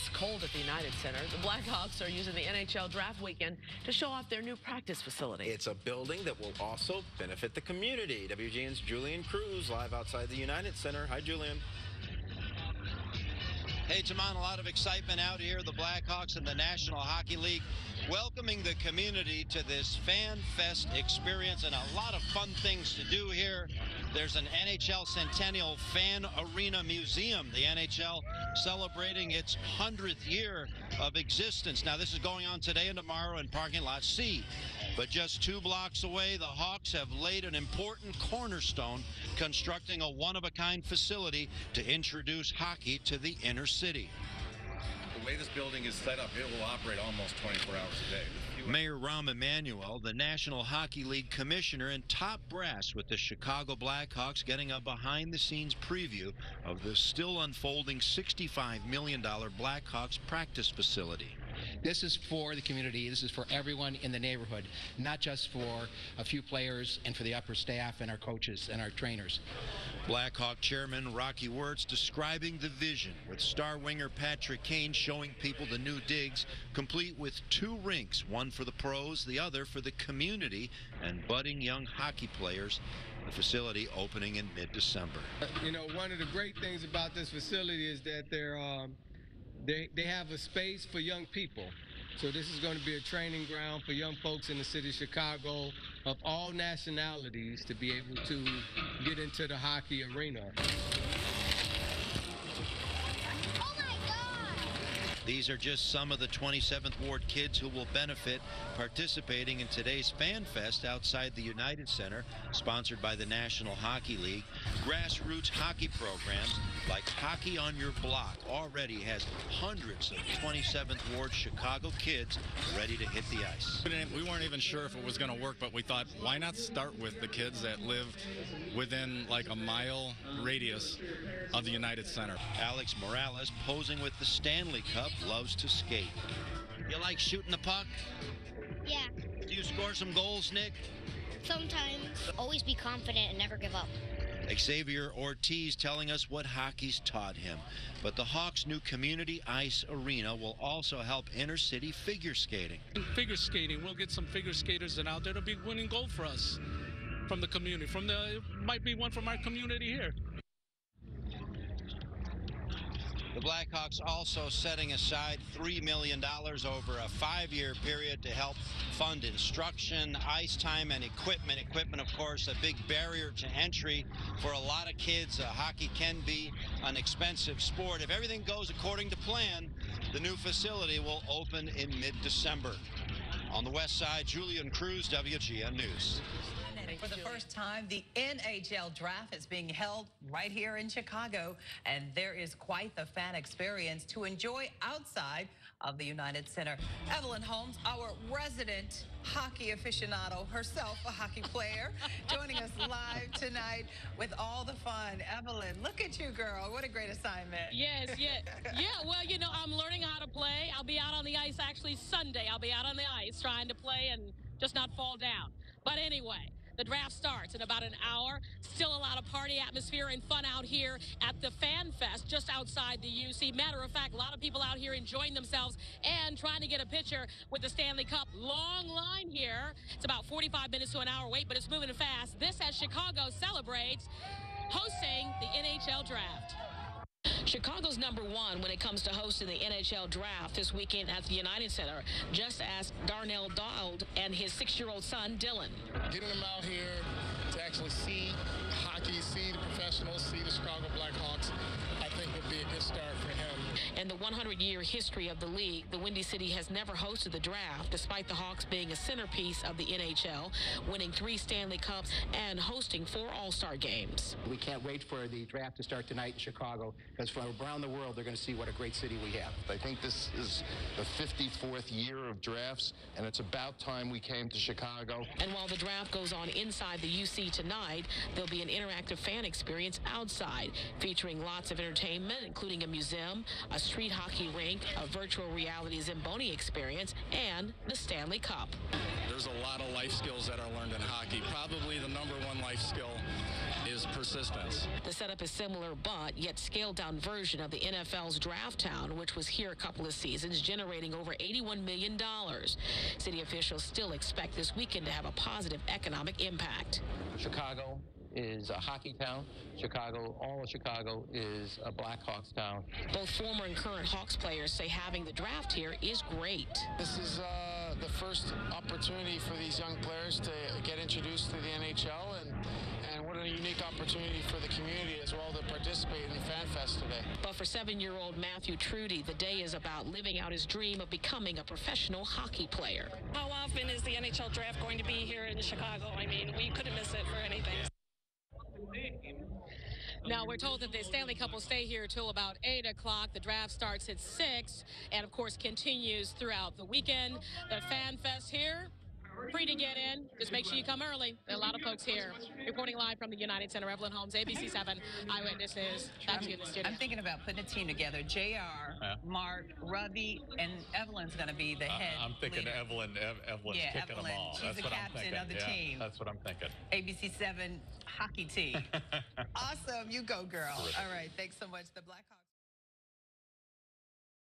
ice cold at the United Center. The Blackhawks are using the NHL draft weekend to show off their new practice facility. It's a building that will also benefit the community. WGN's Julian Cruz live outside the United Center. Hi, Julian. Hey, Taman, a lot of excitement out here. The Blackhawks and the National Hockey League welcoming the community to this Fan Fest experience, and a lot of fun things to do here. There's an NHL Centennial Fan Arena Museum. The NHL celebrating its 100th year of existence. Now, this is going on today and tomorrow in parking lot C. But just 2 blocks away, the Hawks have laid an important cornerstone, constructing a one-of-a-kind facility to introduce hockey to the inner city. The way this building is set up, it will operate almost 24 hours a day. Mayor Rahm Emanuel, the National Hockey League commissioner, and top brass with the Chicago Blackhawks, getting a behind-the-scenes preview of the still unfolding $65 million Blackhawks practice facility. This is for the community. This is for everyone in the neighborhood, not just for a few players and for the upper staff and our coaches and our trainers. Blackhawk chairman Rocky Wirtz describing the vision, with star winger Patrick Kane showing people the new digs, complete with 2 rinks, one for the pros, the other for the community and budding young hockey players. The facility opening in mid-December. You know, one of the great things about this facility is that they have a space for young people. So this is going to be a training ground for young folks in the city of Chicago of all nationalities to be able to get into the hockey arena. These are just some of the 27th Ward kids who will benefit participating in today's Fan Fest outside the United Center, sponsored by the National Hockey League. Grassroots hockey programs like Hockey on Your Block already has hundreds of 27th Ward Chicago kids ready to hit the ice. We weren't even sure if it was going to work, but we thought, why not start with the kids that live within like a mile radius of the United Center. Alex Morales, posing with the Stanley Cup, loves to skate. You like shooting the puck? Yeah. Do you score some goals, Nick? Sometimes. Always be confident and never give up. Xavier Ortiz telling us what hockey's taught him. But the Hawks' new community ice arena will also help inner city figure skating. Figure skating, we'll get some figure skaters that out there to be winning gold for us from the community. Might be one from our community here. The Blackhawks also setting aside $3 million over a 5-year period to help fund instruction, ice time, and equipment. Equipment, of course, a big barrier to entry for a lot of kids. Hockey can be an expensive sport. If everything goes according to plan, the new facility will open in mid-December. On the west side, Julian Cruz, WGN News. For the first time, the NHL draft is being held right here in Chicago, and there is quite the fan experience to enjoy outside of the United Center. Evelyn Holmes, our resident hockey aficionado, herself a hockey player, joining us live tonight with all the fun. Evelyn, look at you, girl. What a great assignment. Yes, well, you know, I'm learning how to play. I'll be out on the ice actually Sunday. I'll be out on the ice trying to play and just not fall down. But anyway, the draft starts in about an hour. Still a lot of party atmosphere and fun out here at the Fan Fest just outside the UC. Matter of fact, a lot of people out here enjoying themselves and trying to get a picture with the Stanley Cup. Long line here. It's about 45 minutes to an hour wait, but it's moving fast. This as Chicago celebrates hosting the NHL draft. Chicago's #1 when it comes to hosting the NHL draft this weekend at the United Center. Just ask Darnell Dauld and his 6-year-old son, Dylan. Getting them out here to actually see hockey, see the professionals, see the Chicago Blackhawks, I think would be a good start for him. In the 100-year history of the league, the Windy City has never hosted the draft, despite the Hawks being a centerpiece of the NHL, winning 3 Stanley Cups and hosting 4 All-Star games. We can't wait for the draft to start tonight in Chicago, because from around the world, they're going to see what a great city we have. I think this is the 54th year of drafts, and it's about time we came to Chicago. And while the draft goes on inside the UC tonight, there'll be an interactive fan experience outside, featuring lots of entertainment, including a museum, a street hockey rink, a virtual reality Zamboni experience, and the Stanley Cup. There's a lot of life skills that are learned in hockey. Probably the #1 life skill is perspective. persistence. The setup is similar, but yet scaled-down version of the NFL's Draft Town, which was here a couple of seasons, generating over $81 million. City officials still expect this weekend to have a positive economic impact. Chicago is a hockey town. All of Chicago is a Blackhawks town. Both former and current Hawks players say having the draft here is great. This is the first opportunity for these young players to get introduced to the NHL, and what a unique opportunity for the community as well to participate in the Fan Fest today. But for 7-year-old Matthew Trudy, the day is about living out his dream of becoming a professional hockey player. How often is the NHL draft going to be here in Chicago? I mean, we couldn't miss it for anything. Now, we're told that the Stanley Cup will stay here till about 8 o'clock. The draft starts at 6 and, of course, continues throughout the weekend. The Fan Fest here, free to get in. Just make sure you come early. There are a lot of folks here. Reporting live from the United Center, Evelyn Holmes, ABC 7 Eyewitness News. Back to you in the studio. I'm thinking about putting a team together. JR, Mark, Ravi, and Evelyn's going to be the head I'm thinking leader. Evelyn's kicking them all. She's the captain of the team. That's what I'm thinking. ABC 7 hockey team. Awesome. You go, girl. Terrific. All right. Thanks so much. The Blackhawks.